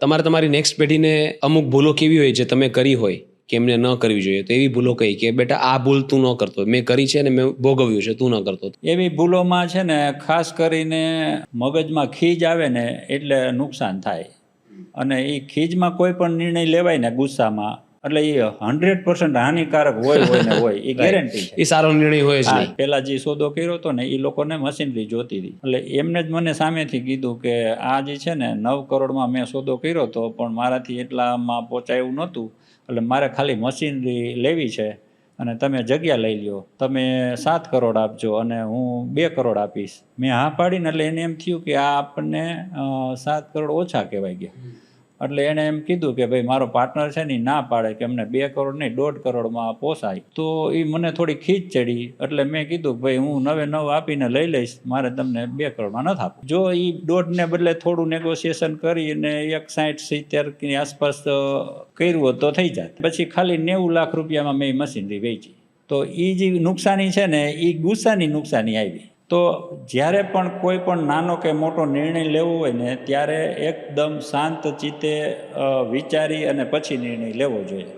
તમારે તમારી નેક્સ્ટ પેઢીને અમુક ભૂલો કેવી હોય જે તમે કરી હોય કે એમને ન કરવી જોઈએ, તો એવી ભૂલો કઈ કે બેટા આ ભૂલ તું ન કરતો, મેં કરી છે ને મેં ભોગવ્યું છે, તું ન કરતો? એવી ભૂલોમાં છે ને ખાસ કરીને મગજમાં ખીજ આવે ને એટલે નુકસાન થાય, અને એ ખીજમાં કોઈ પણ નિર્ણય લેવાય ને ગુસ્સામાં, એટલે એ 100% હાનિકારક હોય ને હોય, એ ગેરંટી છે. એ સારો નિર્ણય હોય જ નહીં. પેલા જે સોદો કર્યો હતો ને એ લોકોને મશીનરી જોતી હતી, એટલે એમને જ મને સામેથી કીધું કે આ જે છે ને 9 કરોડમાં મેં સોદો કર્યો હતો, પણ મારાથી એટલામાં પહોંચાય એવું નહોતું, એટલે મારે ખાલી મશીનરી લેવી છે અને તમે જગ્યા લઈ લ્યો, તમે 7 કરોડ આપજો અને હું 2 કરોડ આપીશ. મેં હા પાડીને એટલે એને એમ થયું કે આ આપણને 7 કરોડ ઓછા કહેવાય ગયા. એટલે એણે એમ કીધું કે ભાઈ મારો પાર્ટનર છે ને ના પાડે કે અમને 2 કરોડ નહીં 1.5 કરોડમાં પોસાય. તો એ મને થોડી ખીચ ચડી, એટલે મેં કીધું ભાઈ હું 9 આપીને લઈ લઈશ, મારે તમને 2 કરોડમાં નથી આપવું. જો એ 1.5 બદલે થોડું નેગોશિએશન કરીને 60-70 ની આસપાસ કર્યું હોત તો થઈ જાય. પછી ખાલી 90 લાખ રૂપિયામાં મેં મશીનરી વેચી. તો એ જે નુકસાની છે ને એ ગુસ્સાની નુકસાની આવી. તો જ્યારે પણ કોઈ પણ નાનો કે મોટો નિર્ણય લેવો હોય ને ત્યારે એકદમ શાંત ચિત્તે વિચારી અને પછી નિર્ણય લેવો જોઈએ.